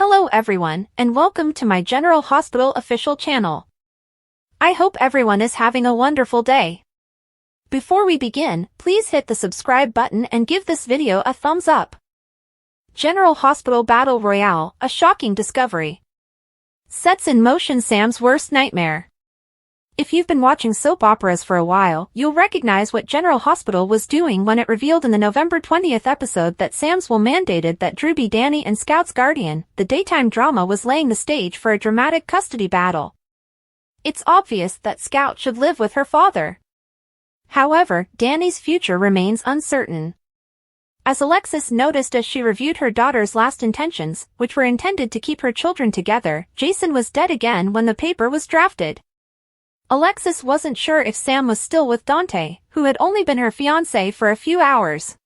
Hello everyone, and welcome to my General Hospital official channel. I hope everyone is having a wonderful day. Before we begin, please hit the subscribe button and give this video a thumbs up. General Hospital Battle Royale, a shocking discovery. Sets in motion Sam's worst nightmare. If you've been watching soap operas for a while, you'll recognize what General Hospital was doing when it revealed in the November 20th episode that Sam's will mandated that Drew be Danny and Scout's guardian. The daytime drama was laying the stage for a dramatic custody battle. It's obvious that Scout should live with her father. However, Danny's future remains uncertain. As Alexis noticed as she reviewed her daughter's last intentions, which were intended to keep her children together, Jason was dead again when the paper was drafted. Alexis wasn't sure if Sam was still with Dante, who had only been her fiancé for a few hours.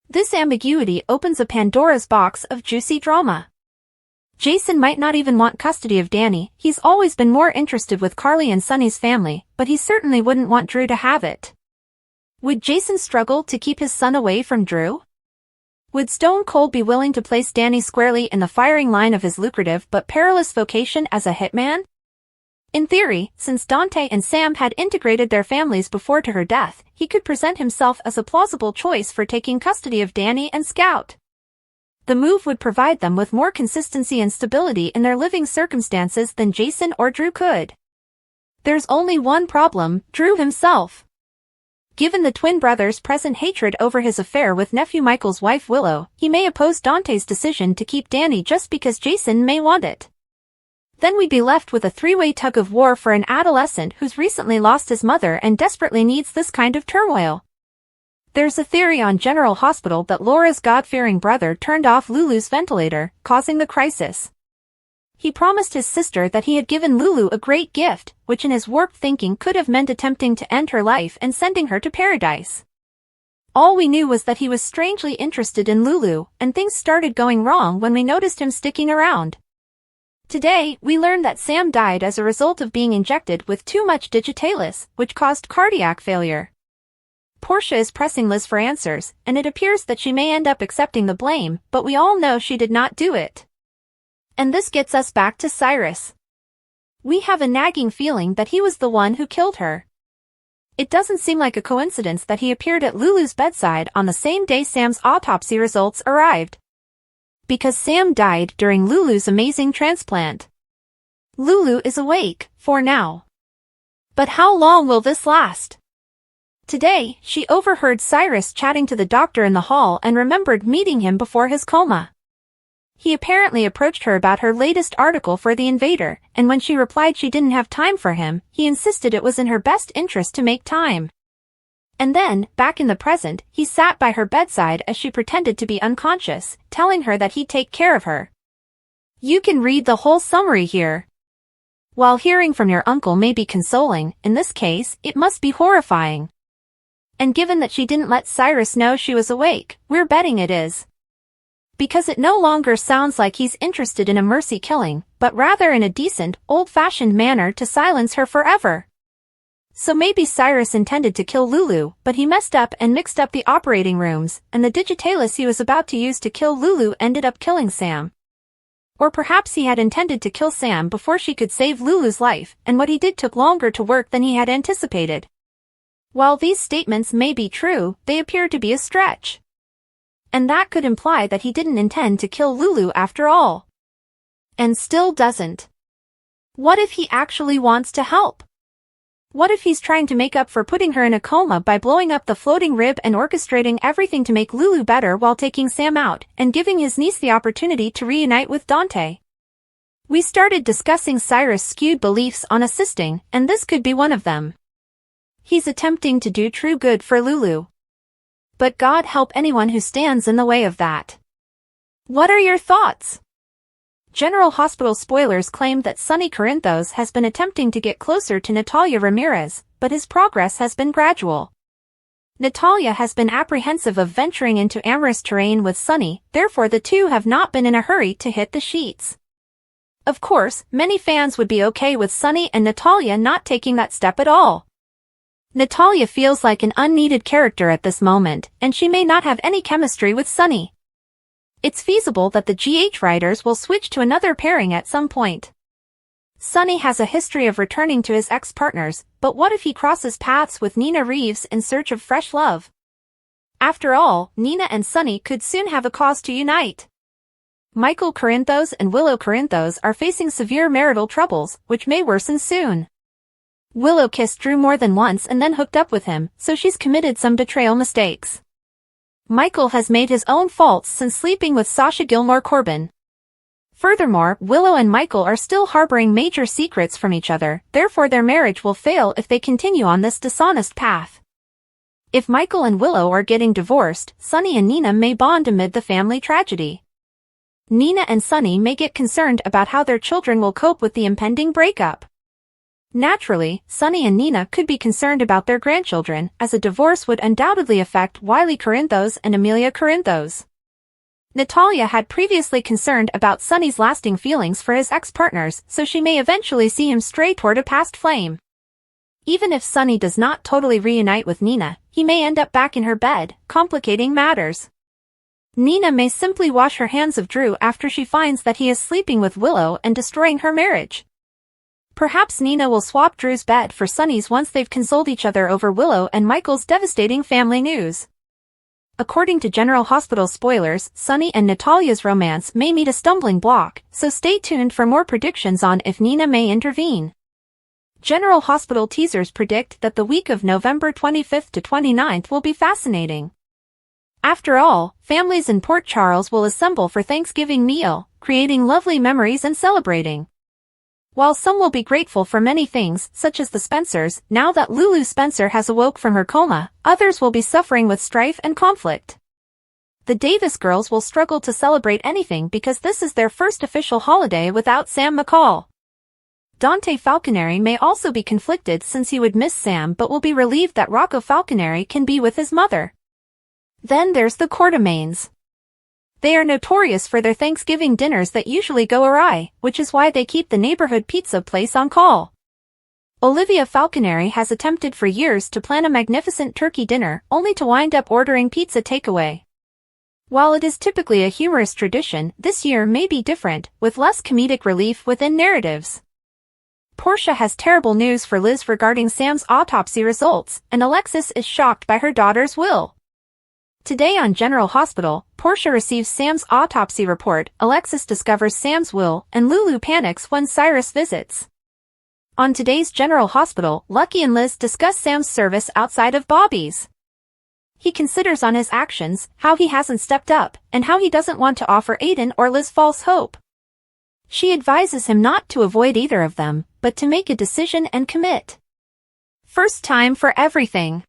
This ambiguity opens a Pandora's box of juicy drama. Jason might not even want custody of Danny. He's always been more interested with Carly and Sonny's family, but he certainly wouldn't want Drew to have it. Would Jason struggle to keep his son away from Drew? Would Stone Cold be willing to place Danny squarely in the firing line of his lucrative but perilous vocation as a hitman? In theory, since Dante and Sam had integrated their families before to her death, he could present himself as a plausible choice for taking custody of Danny and Scout. The move would provide them with more consistency and stability in their living circumstances than Jason or Drew could. There's only one problem: Drew himself. Given the twin brothers' present hatred over his affair with nephew Michael's wife Willow, he may oppose Dante's decision to keep Danny just because Jason may want it. Then we'd be left with a three-way tug-of-war for an adolescent who's recently lost his mother and desperately needs this kind of turmoil. There's a theory on General Hospital that Laura's God-fearing brother turned off Lulu's ventilator, causing the crisis. He promised his sister that he had given Lulu a great gift, which in his warped thinking could have meant attempting to end her life and sending her to paradise. All we knew was that he was strangely interested in Lulu, and things started going wrong when we noticed him sticking around. Today, we learned that Sam died as a result of being injected with too much digitalis, which caused cardiac failure. Portia is pressing Liz for answers, and it appears that she may end up accepting the blame, but we all know she did not do it. And this gets us back to Cyrus. We have a nagging feeling that he was the one who killed her. It doesn't seem like a coincidence that he appeared at Lulu's bedside on the same day Sam's autopsy results arrived. Because Sam died during Lulu's amazing transplant. Lulu is awake, for now. But how long will this last? Today, she overheard Cyrus chatting to the doctor in the hall and remembered meeting him before his coma. He apparently approached her about her latest article for The Invader, and when she replied she didn't have time for him, he insisted it was in her best interest to make time. And then, back in the present, he sat by her bedside as she pretended to be unconscious, telling her that he'd take care of her. You can read the whole summary here. While hearing from your uncle may be consoling, in this case, it must be horrifying. And given that she didn't let Cyrus know she was awake, we're betting it is. Because it no longer sounds like he's interested in a mercy killing, but rather in a decent, old-fashioned manner to silence her forever. So maybe Cyrus intended to kill Lulu, but he messed up and mixed up the operating rooms, and the digitalis he was about to use to kill Lulu ended up killing Sam. Or perhaps he had intended to kill Sam before she could save Lulu's life, and what he did took longer to work than he had anticipated. While these statements may be true, they appear to be a stretch. And that could imply that he didn't intend to kill Lulu after all. And still doesn't. What if he actually wants to help? What if he's trying to make up for putting her in a coma by blowing up the floating rib and orchestrating everything to make Lulu better while taking Sam out, and giving his niece the opportunity to reunite with Dante? We started discussing Cyrus' skewed beliefs on assisting, and this could be one of them. He's attempting to do true good for Lulu. But God help anyone who stands in the way of that. What are your thoughts? General Hospital spoilers claim that Sonny Corinthos has been attempting to get closer to Natalia Ramirez, but his progress has been gradual. Natalia has been apprehensive of venturing into amorous terrain with Sonny, therefore the two have not been in a hurry to hit the sheets. Of course, many fans would be okay with Sonny and Natalia not taking that step at all. Natalia feels like an unneeded character at this moment, and she may not have any chemistry with Sonny. It's feasible that the GH writers will switch to another pairing at some point. Sonny has a history of returning to his ex-partners, but what if he crosses paths with Nina Reeves in search of fresh love? After all, Nina and Sonny could soon have a cause to unite. Michael Corinthos and Willow Corinthos are facing severe marital troubles, which may worsen soon. Willow kissed Drew more than once and then hooked up with him, so she's committed some betrayal mistakes. Michael has made his own faults since sleeping with Sasha Gilmore Corbin. Furthermore, Willow and Michael are still harboring major secrets from each other, therefore their marriage will fail if they continue on this dishonest path. If Michael and Willow are getting divorced, Sonny and Nina may bond amid the family tragedy. Nina and Sonny may get concerned about how their children will cope with the impending breakup. Naturally, Sonny and Nina could be concerned about their grandchildren, as a divorce would undoubtedly affect Wiley Corinthos and Amelia Corinthos. Natalia had previously concerned about Sonny's lasting feelings for his ex-partners, so she may eventually see him stray toward a past flame. Even if Sonny does not totally reunite with Nina, he may end up back in her bed, complicating matters. Nina may simply wash her hands of Drew after she finds that he is sleeping with Willow and destroying her marriage. Perhaps Nina will swap Drew's bed for Sonny's once they've consoled each other over Willow and Michael's devastating family news. According to General Hospital spoilers, Sonny and Natalia's romance may meet a stumbling block, so stay tuned for more predictions on if Nina may intervene. General Hospital teasers predict that the week of November 25th to 29th will be fascinating. After all, families in Port Charles will assemble for Thanksgiving meal, creating lovely memories and celebrating. While some will be grateful for many things, such as the Spencers, now that Lulu Spencer has awoke from her coma, others will be suffering with strife and conflict. The Davis girls will struggle to celebrate anything because this is their first official holiday without Sam McCall. Dante Falconeri may also be conflicted since he would miss Sam but will be relieved that Rocco Falconeri can be with his mother. Then there's the Quartermains. They are notorious for their Thanksgiving dinners that usually go awry, which is why they keep the neighborhood pizza place on call. Olivia Falconeri has attempted for years to plan a magnificent turkey dinner, only to wind up ordering pizza takeaway. While it is typically a humorous tradition, this year may be different, with less comedic relief within narratives. Portia has terrible news for Liz regarding Sam's autopsy results, and Alexis is shocked by her daughter's will. Today on General Hospital, Portia receives Sam's autopsy report, Alexis discovers Sam's will, and Lulu panics when Cyrus visits. On today's General Hospital, Lucky and Liz discuss Sam's service outside of Bobby's. He considers on his actions, how he hasn't stepped up, and how he doesn't want to offer Aiden or Liz false hope. She advises him not to avoid either of them, but to make a decision and commit. First time for everything.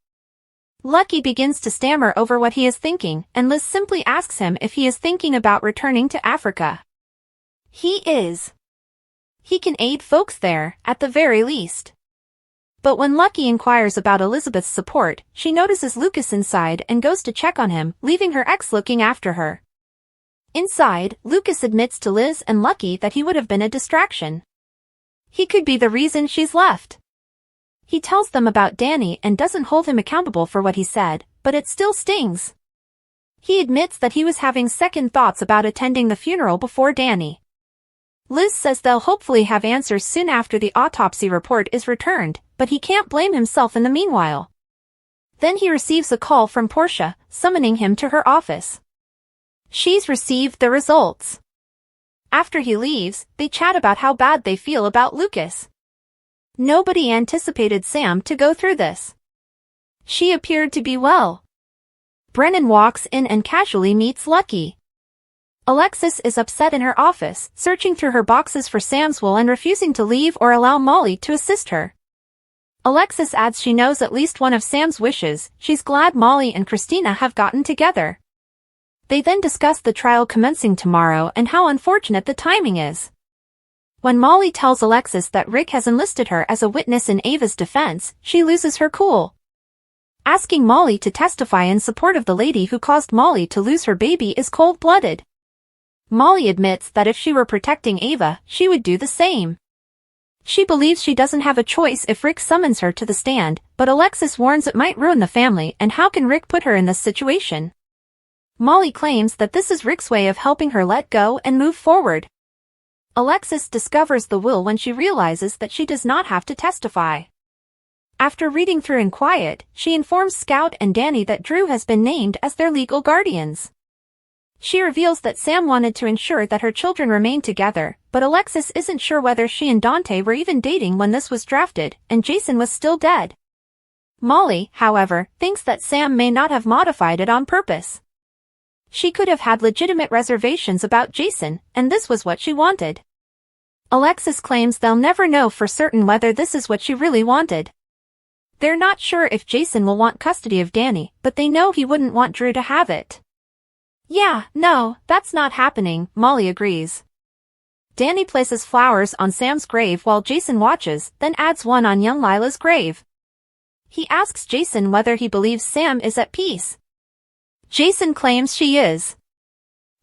Lucky begins to stammer over what he is thinking, and Liz simply asks him if he is thinking about returning to Africa. He is. He can aid folks there, at the very least. But when Lucky inquires about Elizabeth's support, she notices Lucas inside and goes to check on him, leaving her ex looking after her. Inside, Lucas admits to Liz and Lucky that he would have been a distraction. He could be the reason she's left. He tells them about Danny and doesn't hold him accountable for what he said, but it still stings. He admits that he was having second thoughts about attending the funeral before Danny. Liz says they'll hopefully have answers soon after the autopsy report is returned, but he can't blame himself in the meanwhile. Then he receives a call from Portia, summoning him to her office. She's received the results. After he leaves, they chat about how bad they feel about Lucas. Nobody anticipated Sam to go through this. She appeared to be well. Brennan walks in and casually meets Lucky. Alexis is upset in her office, searching through her boxes for Sam's will and refusing to leave or allow Molly to assist her. Alexis adds she knows at least one of Sam's wishes. She's glad Molly and Christina have gotten together. They then discuss the trial commencing tomorrow and how unfortunate the timing is. When Molly tells Alexis that Rick has enlisted her as a witness in Ava's defense, she loses her cool. Asking Molly to testify in support of the lady who caused Molly to lose her baby is cold-blooded. Molly admits that if she were protecting Ava, she would do the same. She believes she doesn't have a choice if Rick summons her to the stand, but Alexis warns it might ruin the family, and how can Rick put her in this situation? Molly claims that this is Rick's way of helping her let go and move forward. Alexis discovers the will when she realizes that she does not have to testify. After reading through in quiet, she informs Scout and Danny that Drew has been named as their legal guardians. She reveals that Sam wanted to ensure that her children remain together, but Alexis isn't sure whether she and Dante were even dating when this was drafted, and Jason was still dead. Molly, however, thinks that Sam may not have modified it on purpose. She could have had legitimate reservations about Jason, and this was what she wanted. Alexis claims they'll never know for certain whether this is what she really wanted. They're not sure if Jason will want custody of Danny, but they know he wouldn't want Drew to have it. Yeah, no, that's not happening, Molly agrees. Danny places flowers on Sam's grave while Jason watches, then adds one on young Lila's grave. He asks Jason whether he believes Sam is at peace. Jason claims she is.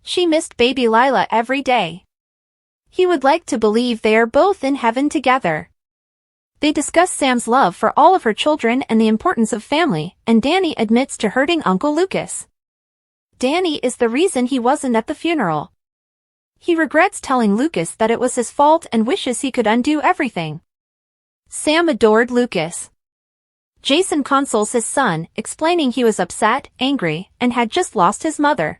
She missed baby Lila every day. He would like to believe they are both in heaven together. They discuss Sam's love for all of her children and the importance of family, and Danny admits to hurting Uncle Lucas. Danny is the reason he wasn't at the funeral. He regrets telling Lucas that it was his fault and wishes he could undo everything. Sam adored Lucas. Jason consoles his son, explaining he was upset, angry, and had just lost his mother.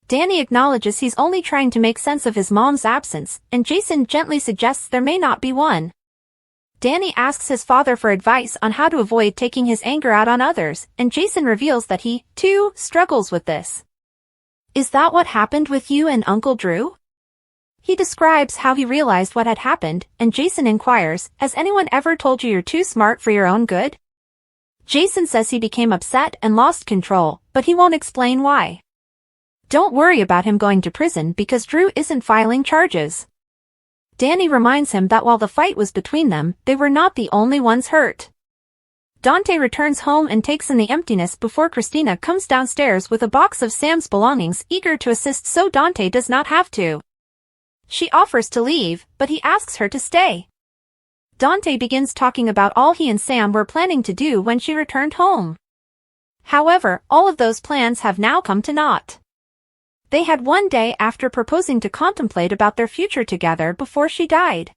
Danny acknowledges he's only trying to make sense of his mom's absence, and Jason gently suggests there may not be one. Danny asks his father for advice on how to avoid taking his anger out on others, and Jason reveals that he, too, struggles with this. Is that what happened with you and Uncle Drew? He describes how he realized what had happened, and Jason inquires, has anyone ever told you you're too smart for your own good? Jason says he became upset and lost control, but he won't explain why. Don't worry about him going to prison because Drew isn't filing charges. Danny reminds him that while the fight was between them, they were not the only ones hurt. Dante returns home and takes in the emptiness before Christina comes downstairs with a box of Sam's belongings, eager to assist so Dante does not have to. She offers to leave, but he asks her to stay. Dante begins talking about all he and Sam were planning to do when she returned home. However, all of those plans have now come to naught. They had one day after proposing to contemplate about their future together before she died.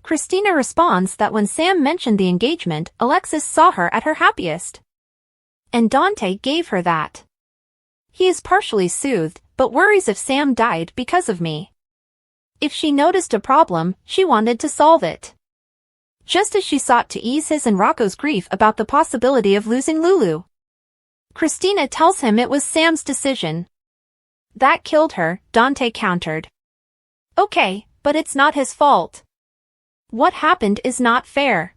Christina responds that when Sam mentioned the engagement, Alexis saw her at her happiest. And Dante gave her that. He is partially soothed, but worries if Sam died because of me. If she noticed a problem, she wanted to solve it. Just as she sought to ease his and Rocco's grief about the possibility of losing Lulu. Christina tells him it was Sam's decision. That killed her, Dante countered. Okay, but it's not his fault. What happened is not fair.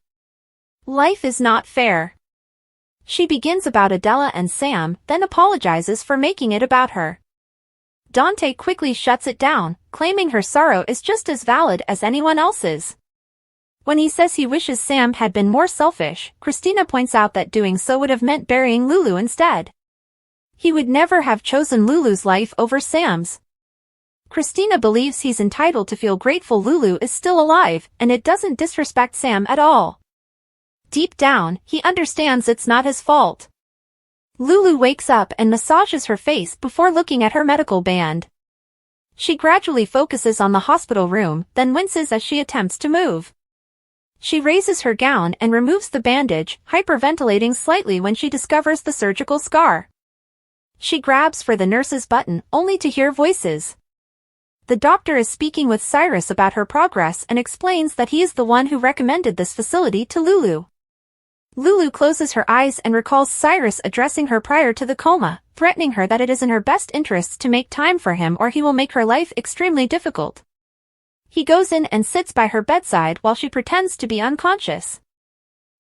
Life is not fair. She begins about Adela and Sam, then apologizes for making it about her. Dante quickly shuts it down, claiming her sorrow is just as valid as anyone else's. When he says he wishes Sam had been more selfish, Christina points out that doing so would have meant burying Lulu instead. He would never have chosen Lulu's life over Sam's. Christina believes he's entitled to feel grateful Lulu is still alive, and it doesn't disrespect Sam at all. Deep down, he understands it's not his fault. Lulu wakes up and massages her face before looking at her medical band. She gradually focuses on the hospital room, then winces as she attempts to move. She raises her gown and removes the bandage, hyperventilating slightly when she discovers the surgical scar. She grabs for the nurse's button, only to hear voices. The doctor is speaking with Cyrus about her progress and explains that he is the one who recommended this facility to Lulu. Lulu closes her eyes and recalls Cyrus addressing her prior to the coma, threatening her that it is in her best interests to make time for him or he will make her life extremely difficult. He goes in and sits by her bedside while she pretends to be unconscious.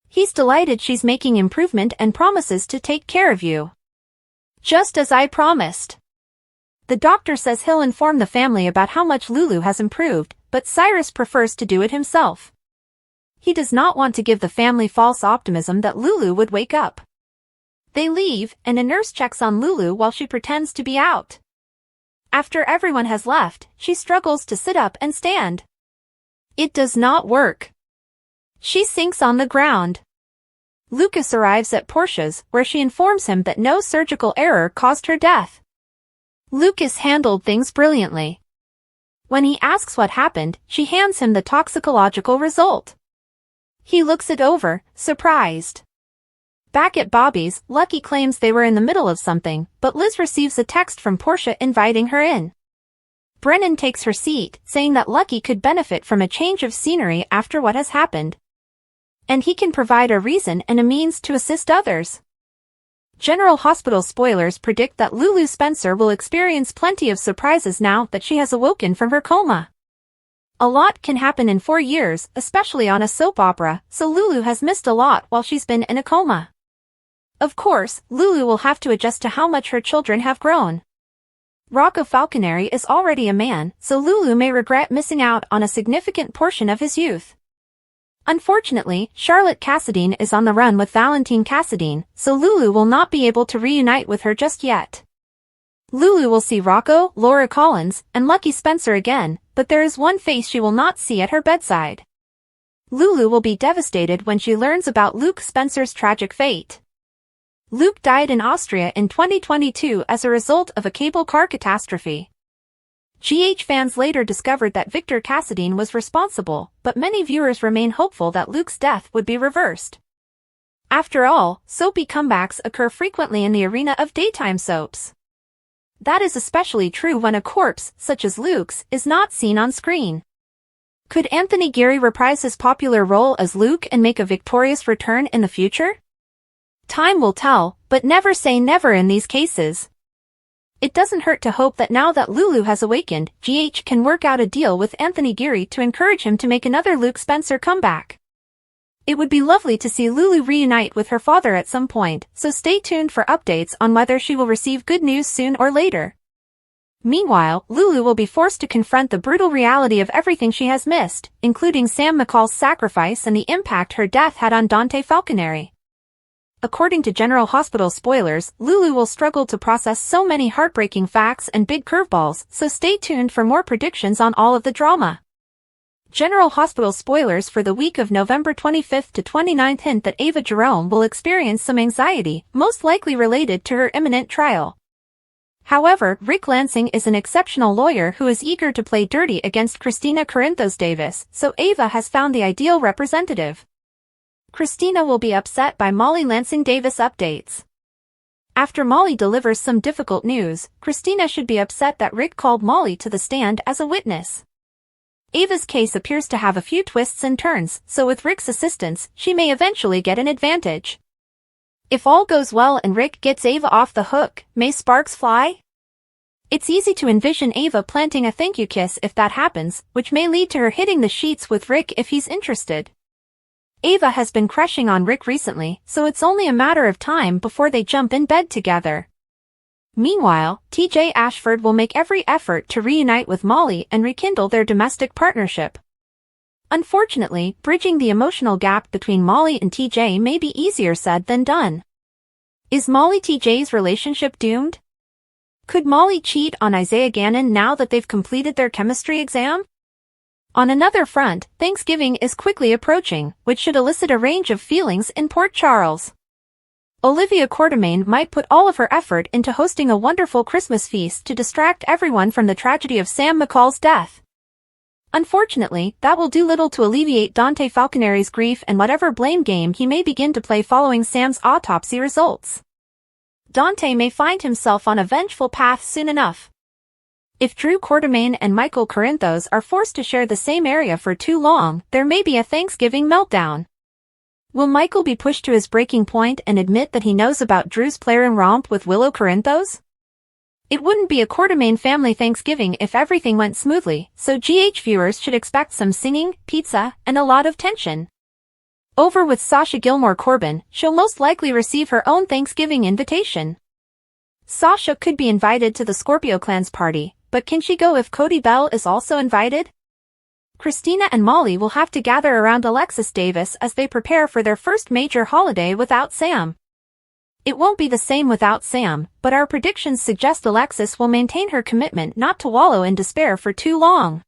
He's delighted she's making improvement and promises to take care of you. Just as I promised. The doctor says he'll inform the family about how much Lulu has improved, but Cyrus prefers to do it himself. He does not want to give the family false optimism that Lulu would wake up. They leave, and a nurse checks on Lulu while she pretends to be out. After everyone has left, she struggles to sit up and stand. It does not work. She sinks on the ground. Lucas arrives at Portia's, where she informs him that no surgical error caused her death. Lucas handled things brilliantly. When he asks what happened, she hands him the toxicological result. He looks it over, surprised. Back at Bobby's, Lucky claims they were in the middle of something, but Liz receives a text from Portia inviting her in. Brennan takes her seat, saying that Lucky could benefit from a change of scenery after what has happened. And he can provide a reason and a means to assist others. General Hospital spoilers predict that Lulu Spencer will experience plenty of surprises now that she has awoken from her coma. A lot can happen in 4 years, especially on a soap opera, so Lulu has missed a lot while she's been in a coma. Of course, Lulu will have to adjust to how much her children have grown. Rocco Falconeri is already a man, so Lulu may regret missing out on a significant portion of his youth. Unfortunately, Charlotte Cassadine is on the run with Valentine Cassadine, so Lulu will not be able to reunite with her just yet. Lulu will see Rocco, Laura Collins, and Lucky Spencer again, but there is one face she will not see at her bedside. Lulu will be devastated when she learns about Luke Spencer's tragic fate. Luke died in Austria in 2022 as a result of a cable car catastrophe. GH fans later discovered that Victor Cassadine was responsible, but many viewers remain hopeful that Luke's death would be reversed. After all, soapy comebacks occur frequently in the arena of daytime soaps. That is especially true when a corpse, such as Luke's, is not seen on screen. Could Anthony Geary reprise his popular role as Luke and make a victorious return in the future? Time will tell, but never say never in these cases. It doesn't hurt to hope that now that Lulu has awakened, GH can work out a deal with Anthony Geary to encourage him to make another Luke Spencer comeback. It would be lovely to see Lulu reunite with her father at some point, so stay tuned for updates on whether she will receive good news soon or later. Meanwhile, Lulu will be forced to confront the brutal reality of everything she has missed, including Sam McCall's sacrifice and the impact her death had on Dante Falconeri. According to General Hospital spoilers, Lulu will struggle to process so many heartbreaking facts and big curveballs, so stay tuned for more predictions on all of the drama. General Hospital spoilers for the week of November 25th to 29th hint that Ava Jerome will experience some anxiety, most likely related to her imminent trial. However, Rick Lansing is an exceptional lawyer who is eager to play dirty against Christina Corinthos Davis, so Ava has found the ideal representative. Christina will be upset by Molly Lansing Davis updates. After Molly delivers some difficult news, Christina should be upset that Rick called Molly to the stand as a witness. Ava's case appears to have a few twists and turns, so with Rick's assistance, she may eventually get an advantage. If all goes well and Rick gets Ava off the hook, may sparks fly? It's easy to envision Ava planting a thank you kiss if that happens, which may lead to her hitting the sheets with Rick if he's interested. Ava has been crushing on Rick recently, so it's only a matter of time before they jump in bed together. Meanwhile, TJ Ashford will make every effort to reunite with Molly and rekindle their domestic partnership. Unfortunately, bridging the emotional gap between Molly and TJ may be easier said than done. Is Molly-TJ's relationship doomed? Could Molly cheat on Isaiah Gannon now that they've completed their chemistry exam? On another front, Thanksgiving is quickly approaching, which should elicit a range of feelings in Port Charles. Olivia Quartermaine might put all of her effort into hosting a wonderful Christmas feast to distract everyone from the tragedy of Sam McCall's death. Unfortunately, that will do little to alleviate Dante Falconeri's grief and whatever blame game he may begin to play following Sam's autopsy results. Dante may find himself on a vengeful path soon enough. If Drew Quartermaine and Michael Corinthos are forced to share the same area for too long, there may be a Thanksgiving meltdown. Will Michael be pushed to his breaking point and admit that he knows about Drew's playing romp with Willow Corinthos? It wouldn't be a Quartermaine family Thanksgiving if everything went smoothly, so GH viewers should expect some singing, pizza, and a lot of tension. Over with Sasha Gilmore Corbin, she'll most likely receive her own Thanksgiving invitation. Sasha could be invited to the Scorpio Clan's party, but can she go if Cody Bell is also invited? Christina and Molly will have to gather around Alexis Davis as they prepare for their first major holiday without Sam. It won't be the same without Sam, but our predictions suggest Alexis will maintain her commitment not to wallow in despair for too long.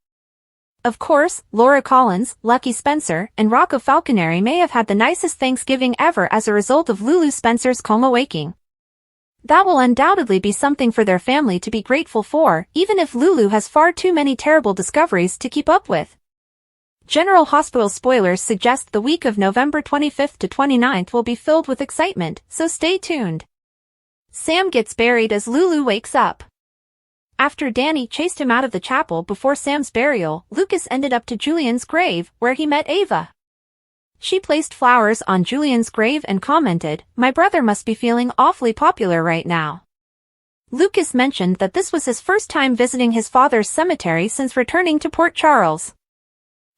Of course, Laura Collins, Lucky Spencer, and Rocco Falconeri may have had the nicest Thanksgiving ever as a result of Lulu Spencer's coma waking. That will undoubtedly be something for their family to be grateful for, even if Lulu has far too many terrible discoveries to keep up with. General Hospital spoilers suggest the week of November 25th to 29th will be filled with excitement, so stay tuned. Sam gets buried as Lulu wakes up. After Danny chased him out of the chapel before Sam's burial, Lucas ended up to Julian's grave, where he met Ava. She placed flowers on Julian's grave and commented, "My brother must be feeling awfully popular right now." Lucas mentioned that this was his first time visiting his father's cemetery since returning to Port Charles.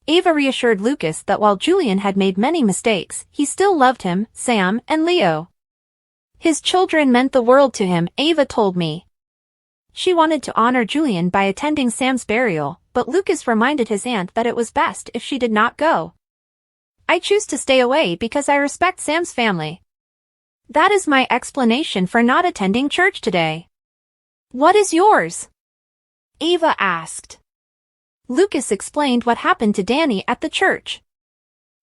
Ava reassured Lucas that while Julian had made many mistakes, he still loved him, Sam, and Leo. His children meant the world to him, Ava told me. She wanted to honor Julian by attending Sam's burial, but Lucas reminded his aunt that it was best if she did not go. "I choose to stay away because I respect Sam's family. That is my explanation for not attending church today." "What is yours?" Ava asked. Lucas explained what happened to Danny at the church.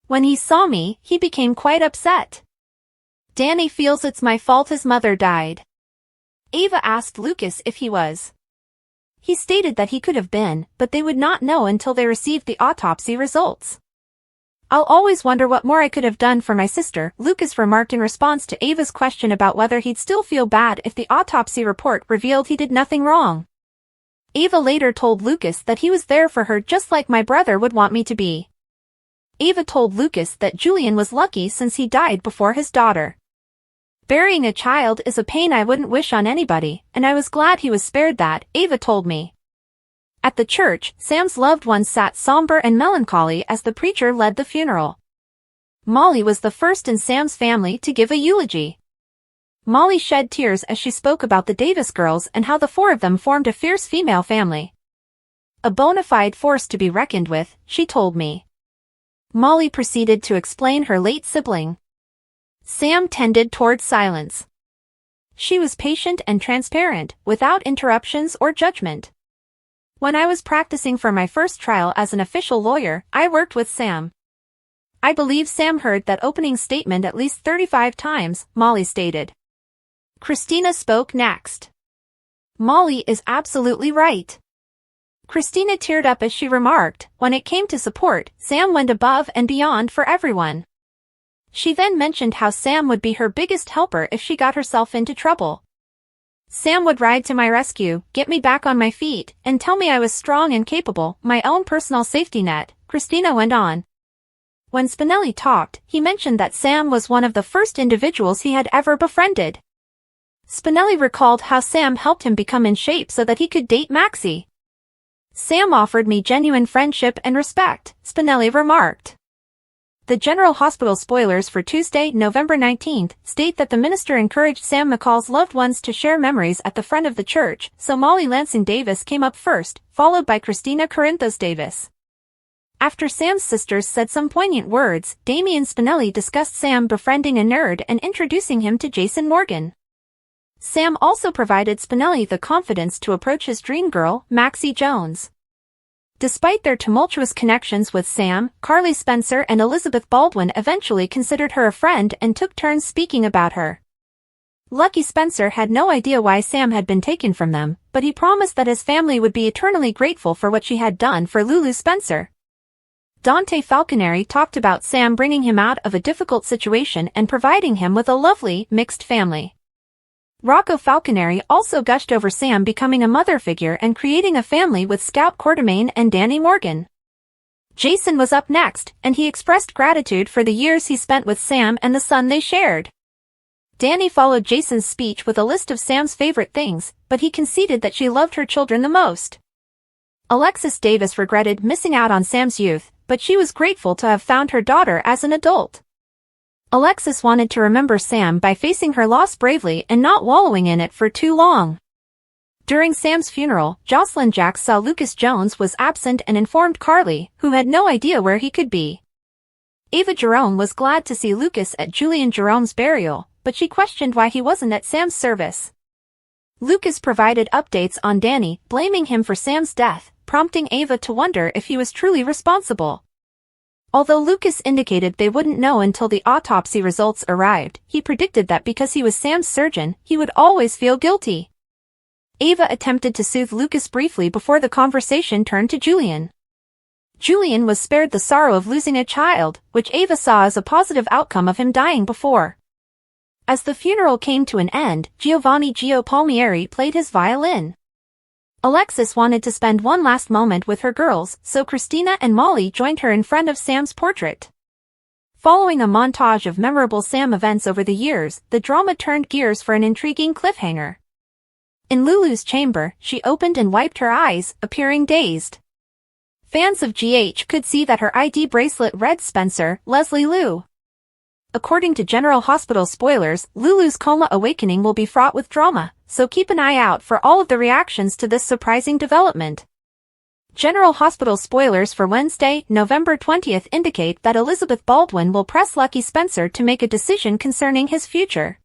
"When he saw me, he became quite upset. Danny feels it's my fault his mother died." Ava asked Lucas if he was. He stated that he could have been, but they would not know until they received the autopsy results. "I'll always wonder what more I could have done for my sister," Lucas remarked in response to Ava's question about whether he'd still feel bad if the autopsy report revealed he did nothing wrong. Ava later told Lucas that he was there for her just like my brother would want me to be. Ava told Lucas that Julian was lucky since he died before his daughter. "Burying a child is a pain I wouldn't wish on anybody, and I was glad he was spared that," Ava told me. At the church, Sam's loved ones sat somber and melancholy as the preacher led the funeral. Molly was the first in Sam's family to give a eulogy. Molly shed tears as she spoke about the Davis girls and how the four of them formed a fierce female family. "A bona fide force to be reckoned with," she told me. Molly proceeded to explain her late sibling. Sam tended toward silence. She was patient and transparent, without interruptions or judgment. "When I was practicing for my first trial as an official lawyer, I worked with Sam. I believe Sam heard that opening statement at least 35 times, Molly stated. Christina spoke next. "Molly is absolutely right." Christina teared up as she remarked, "When it came to support, Sam went above and beyond for everyone." She then mentioned how Sam would be her biggest helper if she got herself into trouble. "Sam would ride to my rescue, get me back on my feet, and tell me I was strong and capable, my own personal safety net," Christina went on. When Spinelli talked, he mentioned that Sam was one of the first individuals he had ever befriended. Spinelli recalled how Sam helped him become in shape so that he could date Maxie. "Sam offered me genuine friendship and respect," Spinelli remarked. The General Hospital spoilers for Tuesday, November 19th, state that the minister encouraged Sam McCall's loved ones to share memories at the front of the church, so Molly Lansing Davis came up first, followed by Christina Corinthos Davis. After Sam's sisters said some poignant words, Damian Spinelli discussed Sam befriending a nerd and introducing him to Jason Morgan. Sam also provided Spinelli the confidence to approach his dream girl, Maxie Jones. Despite their tumultuous connections with Sam, Carly Spencer and Elizabeth Baldwin eventually considered her a friend and took turns speaking about her. Lucky Spencer had no idea why Sam had been taken from them, but he promised that his family would be eternally grateful for what she had done for Lulu Spencer. Dante Falconeri talked about Sam bringing him out of a difficult situation and providing him with a lovely, mixed family. Rocco Falconeri also gushed over Sam becoming a mother figure and creating a family with Scout Quartermain and Danny Morgan. Jason was up next, and he expressed gratitude for the years he spent with Sam and the son they shared. Danny followed Jason's speech with a list of Sam's favorite things, but he conceded that she loved her children the most. Alexis Davis regretted missing out on Sam's youth, but she was grateful to have found her daughter as an adult. Alexis wanted to remember Sam by facing her loss bravely and not wallowing in it for too long. During Sam's funeral, Jocelyn Jacks saw Lucas Jones was absent and informed Carly, who had no idea where he could be. Ava Jerome was glad to see Lucas at Julian Jerome's burial, but she questioned why he wasn't at Sam's service. Lucas provided updates on Danny, blaming him for Sam's death, prompting Ava to wonder if he was truly responsible. Although Lucas indicated they wouldn't know until the autopsy results arrived, he predicted that because he was Sam's surgeon, he would always feel guilty. Ava attempted to soothe Lucas briefly before the conversation turned to Julian. Julian was spared the sorrow of losing a child, which Ava saw as a positive outcome of him dying before. As the funeral came to an end, Giovanni Gio Palmieri played his violin. Alexis wanted to spend one last moment with her girls, so Christina and Molly joined her in front of Sam's portrait. Following a montage of memorable Sam events over the years, the drama turned gears for an intriguing cliffhanger. In Lulu's chamber, she opened and wiped her eyes, appearing dazed. Fans of GH could see that her ID bracelet read Spencer, Leslie Liu. According to General Hospital spoilers, Lulu's coma awakening will be fraught with drama, so keep an eye out for all of the reactions to this surprising development. General Hospital spoilers for Wednesday, November 20th indicate that Elizabeth Baldwin will press Lucky Spencer to make a decision concerning his future.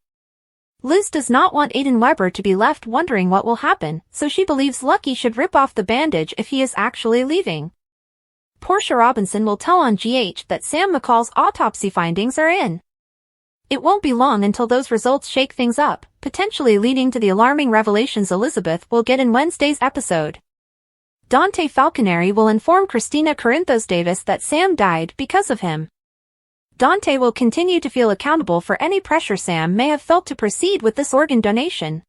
Liz does not want Aiden Weber to be left wondering what will happen, so she believes Lucky should rip off the bandage if he is actually leaving. Portia Robinson will tell on GH that Sam McCall's autopsy findings are in. It won't be long until those results shake things up, potentially leading to the alarming revelations Elizabeth will get in Wednesday's episode. Dante Falconeri will inform Christina Corinthos Davis that Sam died because of him. Dante will continue to feel accountable for any pressure Sam may have felt to proceed with this organ donation.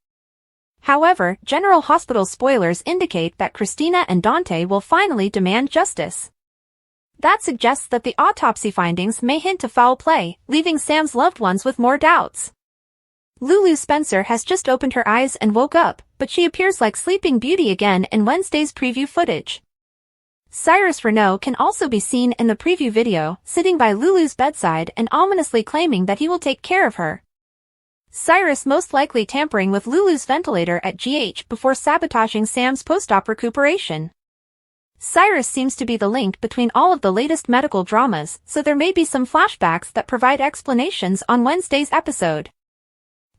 However, General Hospital spoilers indicate that Christina and Dante will finally demand justice. That suggests that the autopsy findings may hint to foul play, leaving Sam's loved ones with more doubts. Lulu Spencer has just opened her eyes and woke up, but she appears like Sleeping Beauty again in Wednesday's preview footage. Cyrus Renault can also be seen in the preview video, sitting by Lulu's bedside and ominously claiming that he will take care of her. Cyrus most likely tampering with Lulu's ventilator at GH before sabotaging Sam's post-op recuperation. Cyrus seems to be the link between all of the latest medical dramas, so there may be some flashbacks that provide explanations on Wednesday's episode.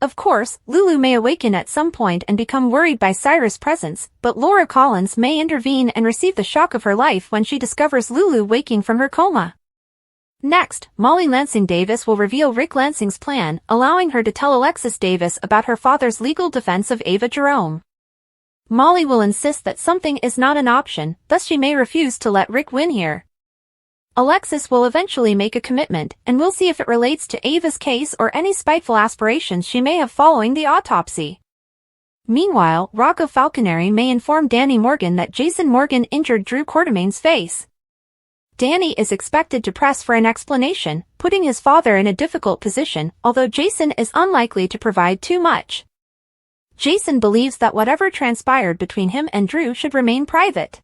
Of course, Lulu may awaken at some point and become worried by Cyrus' presence, but Laura Collins may intervene and receive the shock of her life when she discovers Lulu waking from her coma. Next, Molly Lansing Davis will reveal Rick Lansing's plan, allowing her to tell Alexis Davis about her father's legal defense of Ava Jerome. Molly will insist that something is not an option, thus she may refuse to let Rick win here. Alexis will eventually make a commitment, and we'll see if it relates to Ava's case or any spiteful aspirations she may have following the autopsy. Meanwhile, Rocco Falconeri may inform Danny Morgan that Jason Morgan injured Drew Quartermain's face. Danny is expected to press for an explanation, putting his father in a difficult position, although Jason is unlikely to provide too much. Jason believes that whatever transpired between him and Drew should remain private.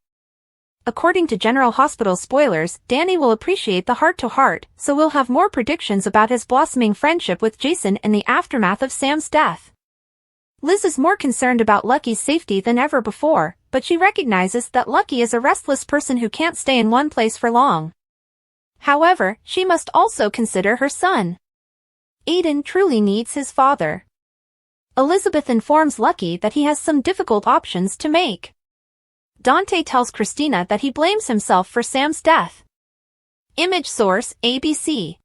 According to General Hospital spoilers, Danny will appreciate the heart-to-heart, so we'll have more predictions about his blossoming friendship with Jason in the aftermath of Sam's death. Liz is more concerned about Lucky's safety than ever before, but she recognizes that Lucky is a restless person who can't stay in one place for long. However, she must also consider her son. Aiden truly needs his father. Elizabeth informs Lucky that he has some difficult options to make. Dante tells Christina that he blames himself for Sam's death. Image source, ABC.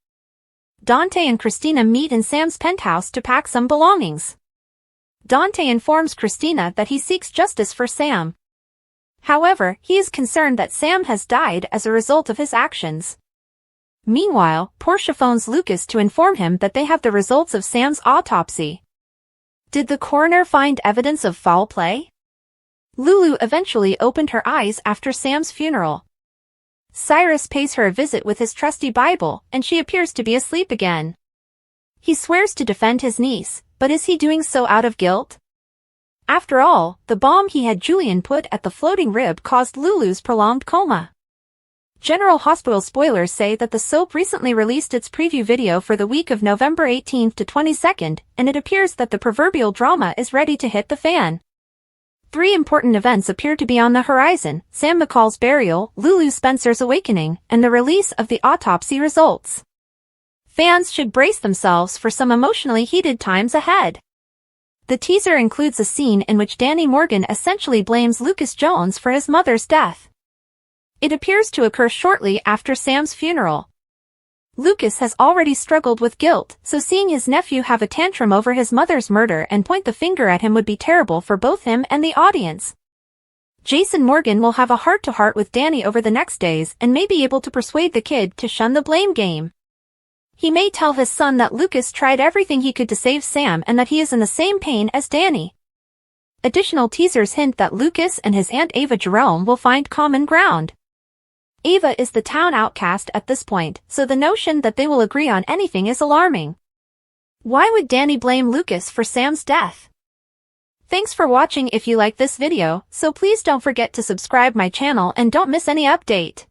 Dante and Christina meet in Sam's penthouse to pack some belongings. Dante informs Christina that he seeks justice for Sam. However, he is concerned that Sam has died as a result of his actions. Meanwhile, Portia phones Lucas to inform him that they have the results of Sam's autopsy. Did the coroner find evidence of foul play? Lulu eventually opened her eyes after Sam's funeral. Cyrus pays her a visit with his trusty Bible, and she appears to be asleep again. He swears to defend his niece, but is he doing so out of guilt? After all, the bomb he had Julian put at the floating rib caused Lulu's prolonged coma. General Hospital spoilers say that the soap recently released its preview video for the week of November 18th to 22nd, and it appears that the proverbial drama is ready to hit the fan. 3 important events appear to be on the horizon: Sam McCall's burial, Lulu Spencer's awakening, and the release of the autopsy results. Fans should brace themselves for some emotionally heated times ahead. The teaser includes a scene in which Danny Morgan essentially blames Lucas Jones for his mother's death. It appears to occur shortly after Sam's funeral. Lucas has already struggled with guilt, so seeing his nephew have a tantrum over his mother's murder and point the finger at him would be terrible for both him and the audience. Jason Morgan will have a heart-to-heart with Danny over the next days and may be able to persuade the kid to shun the blame game. He may tell his son that Lucas tried everything he could to save Sam and that he is in the same pain as Danny. Additional teasers hint that Lucas and his Aunt Ava Jerome will find common ground. Ava is the town outcast at this point, so the notion that they will agree on anything is alarming. Why would Danny blame Lucas for Sam's death? Thanks for watching. If you like this video, so please don't forget to subscribe my channel and don't miss any update.